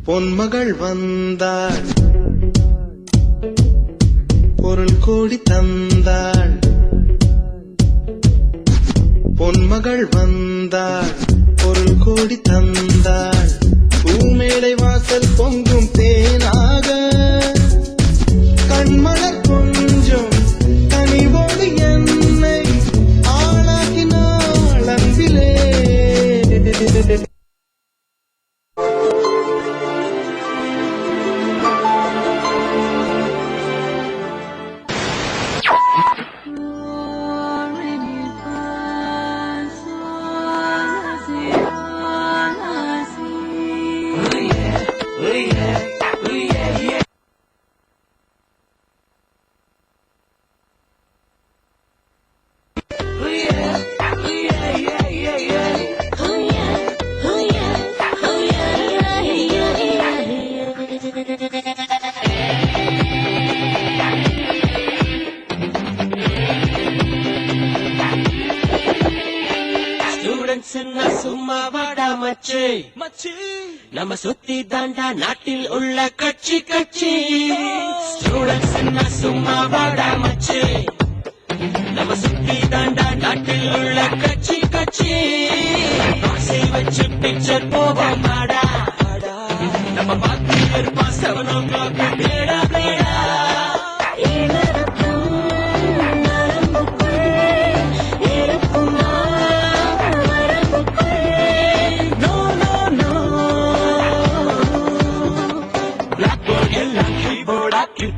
பொன்மகள் வந்தாள், பொருள் கோடி தந்தாள். பொன்மகள் வந்தாள், பொருள் கோடி தந்தாள். பூமேடை வாசல் பொங்கும் தேனாக கண்மலர் கொஞ்சம் கனிவோடு என்னை ஆளாக்கினாள் அன்பிலே. சும்மா வாடா மச்சி மச்சி, நம்ம சுத்தி தாண்டா நாட்டில் உள்ள கட்சி கட்சி. ஸ்டூடெண்ட்ஸ் சும்மா வாடா மச்சி, நம்ம சுத்தி தாண்டா நாட்டில் உள்ள கட்சி கட்சி. ஆசை வச்சு பிக்சர் போவோம் மாடா, நம்ம பார்த்து இருப்பா 7 o'clock பேடா பேடா.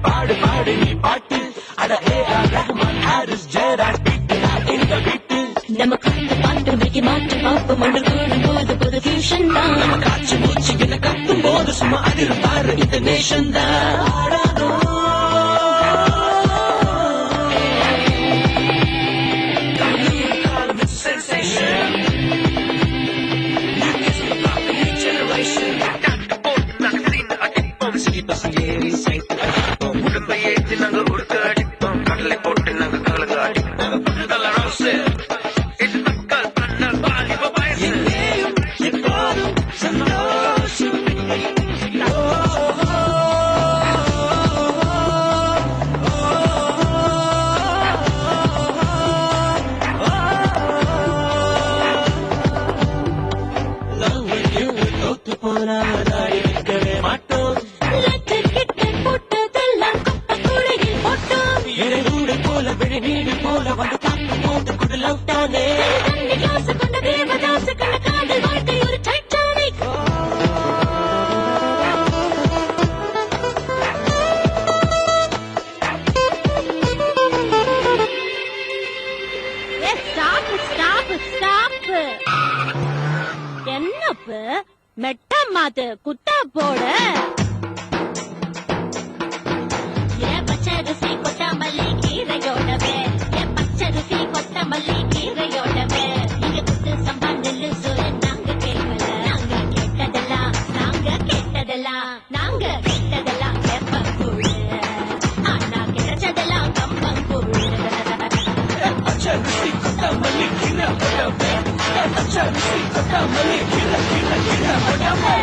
பாடு பாடு நீ பாட்டு, அட A.R. ரஹ்மான், ஹாரிஸ் ஜெயராஜ் இந்த வீட்டு. நமக்கு பாட்டு வைக்க மாற்று பாப்பு மண்டல் கூடும் போது புது டியூஷன் தான். நம்ம காட்சி மூச்சு என்ன கத்தும் போது சும்மா அதிர்ந்தாரு இந்த நேஷன் தான். என்னப்பு மெட்ட மாத்து குத்தா போட. பச்சரிசி கொத்தமல்லி கீரையோடவே, பச்சரிசி கொத்தமல்லி கீரையோடவே. நீங்க குத்து சம்பா நெல்லு சோறு நாங்க கேட்கல, நாங்க கேட்டதெல்லாம் நாங்க கேட்டதெல்லாம் நாங்க கேட்டதெல்லாம் கேப்பக்கூழு, ஆனா கிடைச்சதெல்லாம் கம்பங்கூழு. பச்சரிசி கொத்தமல்லி கீரையோடவே, பச்சரிசி கொத்தமல்லி கீரையோடவே.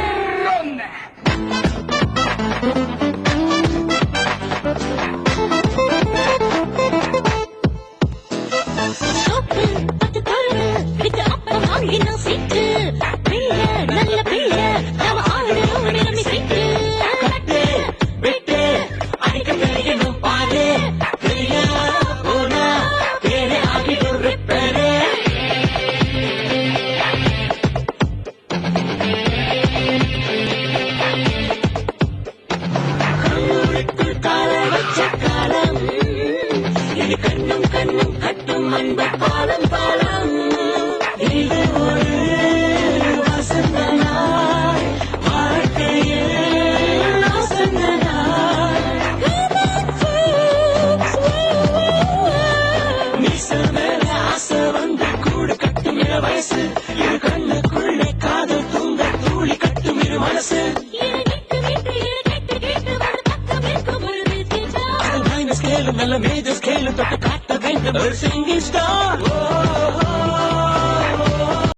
நல்ல பிள்ளை நம்ம ஆடுறோம் நிலைமை சீட்டு. விட்டு அடிக்க பெரியணும் பாரு, பெரியா போனா பேரே ஆகிடும் ரிப்பேரு. கால வச்ச காலம் இது கண்ணும் கண்ணும் கட்டும் அன்பு பாலம் பாலம். இது ஒரு வசந்த நாள், வாழ்க்கையில் வசந்த நாள். மீச மேல ஆசை வந்து கூடு கட்டும் இள வயசு, இரு கண்ணுக்குள்ளே காதல் தூங்க தூளி கட்டும் இரு மனசு. நல்ல மேஜ ஸ்கேலும் தொட்டு காட்ட வேண்டும் ஒரு சிங்கிங் ஸ்டார்.